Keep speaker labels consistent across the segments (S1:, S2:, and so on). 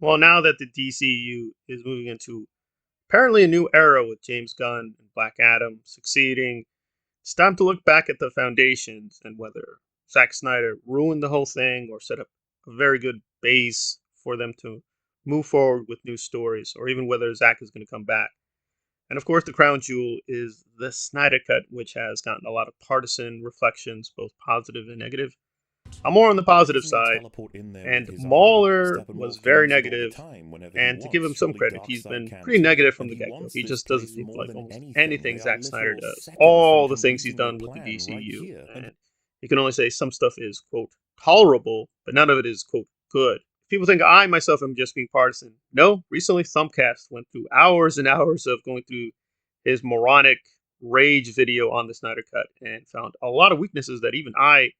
S1: Well, now that the DCU is moving into apparently a new era with James Gunn and Black Adam succeeding, it's time to look back at the foundations and whether Zack Snyder ruined the whole thing or set up a very good base for them to move forward with new stories, or even whether Zack is going to come back. And of course, the crown jewel is the Snyder Cut, which has gotten a lot of partisan reflections, both positive and negative. I'm more on the
S2: Why
S1: positive
S2: doesn't he
S1: side,
S2: teleport in there with
S1: and
S2: his armor?
S1: Mauler was
S2: Steppenwolf can
S1: very
S2: use it all the
S1: negative.
S2: time whenever he
S1: And to give
S2: wants.
S1: him some
S2: Surely
S1: credit, he's
S2: Darkseid
S1: been
S2: can
S1: pretty
S2: too.
S1: negative from
S2: And
S1: the
S2: he
S1: get go.
S2: wants
S1: He
S2: this
S1: just doesn't
S2: place
S1: seem to
S2: more
S1: like
S2: than
S1: almost
S2: anything.
S1: anything
S2: They are
S1: Zack Snyder
S2: literal
S1: does.
S2: seconds from
S1: All the things he's
S2: completing their
S1: done with the
S2: plan right
S1: DCU.
S2: here.
S1: And you can only say some stuff is, quote, tolerable, but none of it is, quote, good. People think I myself am just being partisan. No, recently Thumbcast went through hours and hours of going through his moronic rage video on the Snyder Cut and found a lot of weaknesses that even I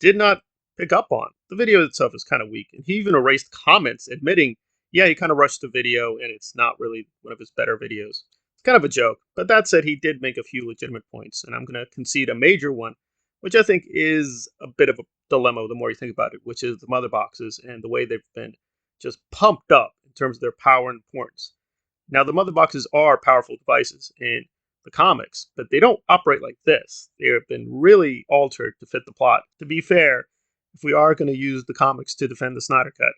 S1: did not pick up on. The video itself is kind of weak, and he even erased comments admitting, yeah, he kind of rushed the video and it's not really one of his better videos. It's kind of a joke, but that said, he did make a few legitimate points, and I'm going to concede a major one, which I think is a bit of a dilemma the more you think about it, which is the mother boxes and the way they've been just pumped up in terms of their power and importance. Now, the mother boxes are powerful devices in the comics, but they don't operate like this. They have been really altered to fit the plot. To be fair, if we are going to use the comics to defend the Snyder Cut,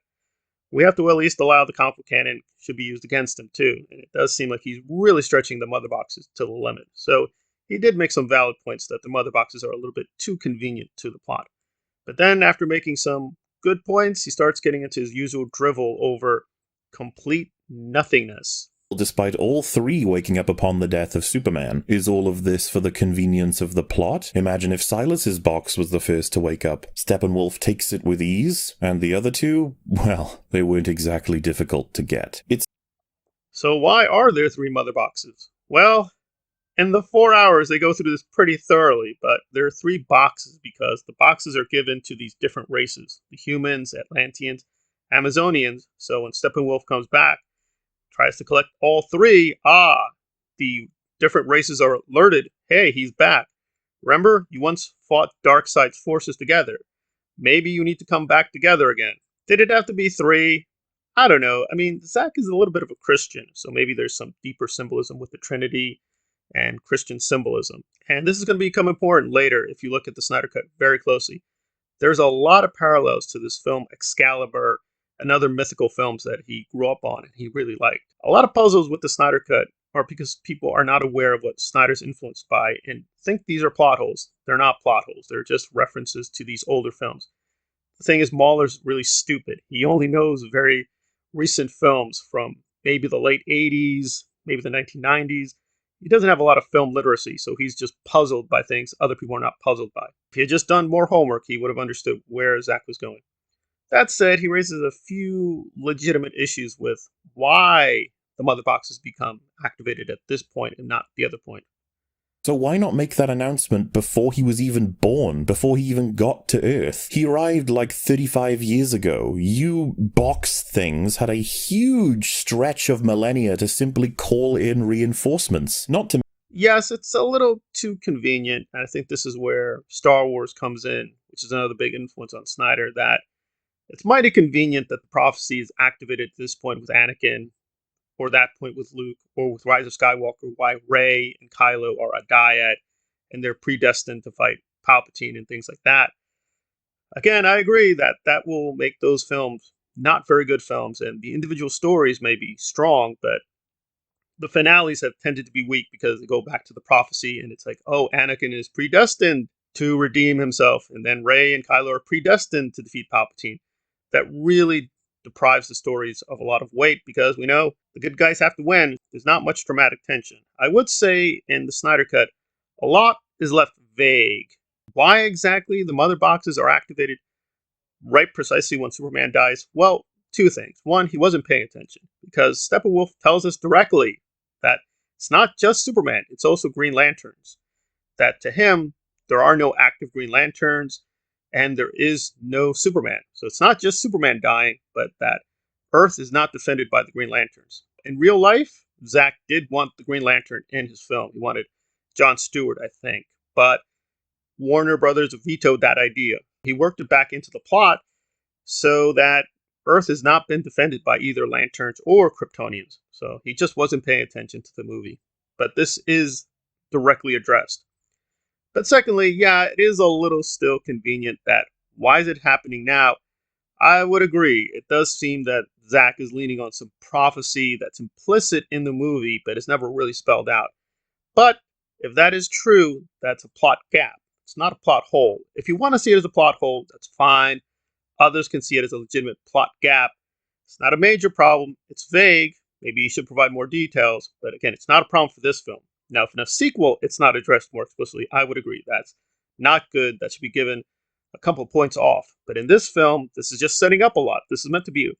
S1: we have to at least allow the comic book canon should be used against him too. And it does seem like he's really stretching the mother boxes to the limit. So he did make some valid points that the mother boxes are a little bit too convenient to the plot. But then, after making some good points, he starts getting into his usual drivel over complete nothingness.
S2: Despite all three waking up upon the death of Superman, is all of this for the convenience of the plot? Imagine if Silas's box was the first to wake up. Steppenwolf takes it with ease, and the other two, well, they weren't exactly difficult to get.
S1: So why are there three mother boxes? Well, in the 4 hours they go through this pretty thoroughly, but there are three boxes because the boxes are given to these different races: the humans, Atlanteans, Amazonians. So when Steppenwolf comes back, tries to collect all three, the different races are alerted, hey, he's back. Remember, you once fought Darkseid's forces together. Maybe you need to come back together again. Did it have to be three? I don't know. I mean, Zack is a little bit of a Christian, so maybe there's some deeper symbolism with the Trinity and Christian symbolism. And this is going to become important later if you look at the Snyder Cut very closely. There's a lot of parallels to this film Excalibur and other mythical films that he grew up on and he really liked. A lot of puzzles with the Snyder Cut are because people are not aware of what Snyder's influenced by and think these are plot holes. They're not plot holes. They're just references to these older films. The thing is, Mauler's really stupid. He only knows very recent films from maybe the late 80s, maybe the 1990s. He doesn't have a lot of film literacy, so he's just puzzled by things other people are not puzzled by. If he had just done more homework, he would have understood where Zack was going. That said, he raises a few legitimate issues with why the mother boxes become activated at this point and not the other point.
S2: So why not make that announcement before he was even born, before he even got to Earth? He arrived like 35 years ago. You box things had a huge stretch of millennia to simply call in reinforcements, not to...
S1: Yes, it's a little too convenient, and I think this is where Star Wars comes in, which is another big influence on Snyder, that it's mighty convenient that the prophecy is activated at this point with Anakin, or that point with Luke, or with Rise of Skywalker, why Rey and Kylo are a dyad and they're predestined to fight Palpatine and things like that. Again, I agree that that will make those films not very good films, and the individual stories may be strong, but the finales have tended to be weak because they go back to the prophecy and it's like, oh, Anakin is predestined to redeem himself, and then Rey and Kylo are predestined to defeat Palpatine. That really deprives the stories of a lot of weight because we know the good guys have to win. There's not much dramatic tension. I would say in the Snyder Cut, a lot is left vague. Why exactly the mother boxes are activated right precisely when Superman dies? Well, two things. One, he wasn't paying attention because Steppenwolf tells us directly that it's not just Superman, it's also Green Lanterns. That to him, there are no active Green Lanterns and there is no Superman. So it's not just Superman dying, but that Earth is not defended by the Green Lanterns. In real life, Zack did want the Green Lantern in his film. He wanted John Stewart, I think. But Warner Brothers vetoed that idea. He worked it back into the plot so that Earth has not been defended by either Lanterns or Kryptonians, so he just wasn't paying attention to the movie. But this is directly addressed. But secondly, yeah, it is a little still convenient that why is it happening now? I would agree. It does seem that Zack is leaning on some prophecy that's implicit in the movie, but it's never really spelled out. But if that is true, that's a plot gap. It's not a plot hole. If you want to see it as a plot hole, that's fine. Others can see it as a legitimate plot gap. It's not a major problem. It's vague. Maybe you should provide more details. But again, it's not a problem for this film. Now, if in a sequel it's not addressed more explicitly, I would agree. That's not good. That should be given a couple of points off. But in this film, this is just setting up a lot. This is meant to be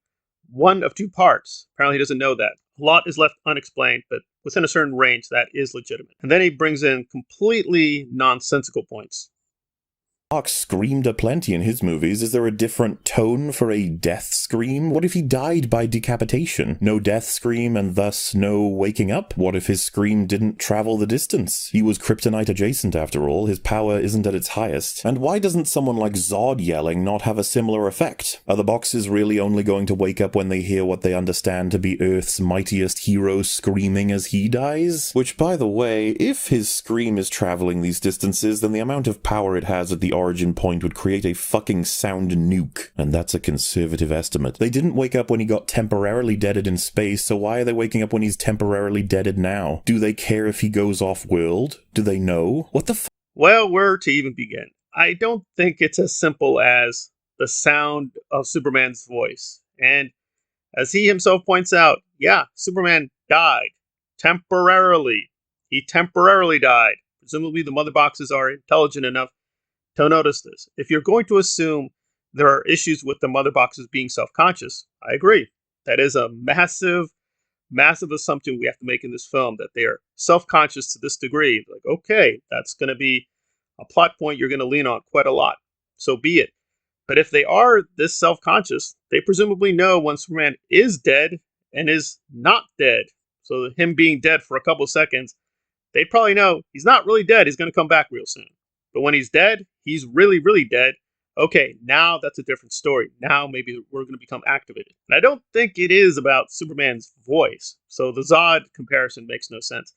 S1: one of two parts. Apparently, he doesn't know that. A lot is left unexplained, but within a certain range, that is legitimate. And then he brings in completely nonsensical points.
S2: Mark screamed aplenty in his movies. Is there a different tone for a death scream? What if he died by decapitation? No death scream and thus no waking up? What if his scream didn't travel the distance? He was kryptonite adjacent after all. His power isn't at its highest. And why doesn't someone like Zod yelling not have a similar effect? Are the boxes really only going to wake up when they hear what they understand to be Earth's mightiest hero screaming as he dies? Which, by the way, if his scream is traveling these distances, then the amount of power it has at the origin point would create a fucking sound nuke, and that's a conservative estimate. They didn't wake up when he got temporarily deaded in space, so why are they waking up when he's temporarily deaded now? Do they care if he goes off-world? Do they know? What the
S1: Well, where to even begin? I don't think it's as simple as the sound of Superman's voice. And as he himself points out, yeah, Superman died. Temporarily. He temporarily died. Presumably the mother boxes are intelligent enough to notice this. If you're going to assume there are issues with the mother boxes being self-conscious, I agree. That is a massive, massive assumption we have to make in this film, that they are self-conscious to this degree. Like, okay, that's going to be a plot point you're going to lean on quite a lot. So be it. But if they are this self-conscious, they presumably know when Superman is dead and is not dead. So him being dead for a couple of seconds, they probably know he's not really dead. He's going to come back real soon. But when he's dead, he's really, really dead. Okay, now that's a different story. Now maybe we're going to become activated. And I don't think it is about Superman's voice. So the Zod comparison makes no sense.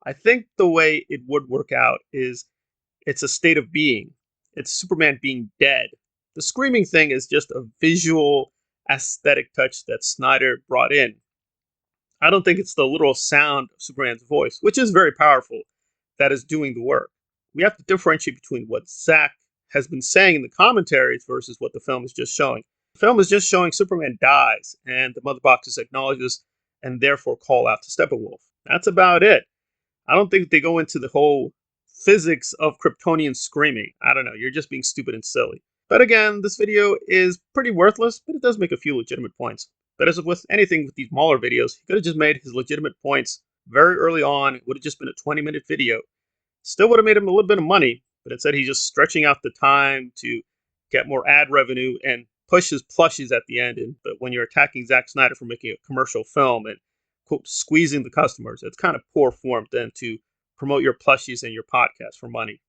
S1: I think the way it would work out is it's a state of being. It's Superman being dead. The screaming thing is just a visual, aesthetic touch that Snyder brought in. I don't think it's the literal sound of Superman's voice, which is very powerful, that is doing the work. We have to differentiate between what Zack has been saying in the commentaries versus what the film is just showing. The film is just showing Superman dies, and the mother boxes acknowledges and therefore call out to Steppenwolf. That's about it. I don't think they go into the whole physics of Kryptonian screaming. I don't know, you're just being stupid and silly. But again, this video is pretty worthless, but it does make a few legitimate points. But as with anything with these Mauler videos, he could have just made his legitimate points very early on. It would have just been a 20-minute video. Still would have made him a little bit of money, but instead he's just stretching out the time to get more ad revenue and push his plushies at the end. But when you're attacking Zack Snyder for making a commercial film and, quote, squeezing the customers, it's kind of poor form then to promote your plushies and your podcast for money.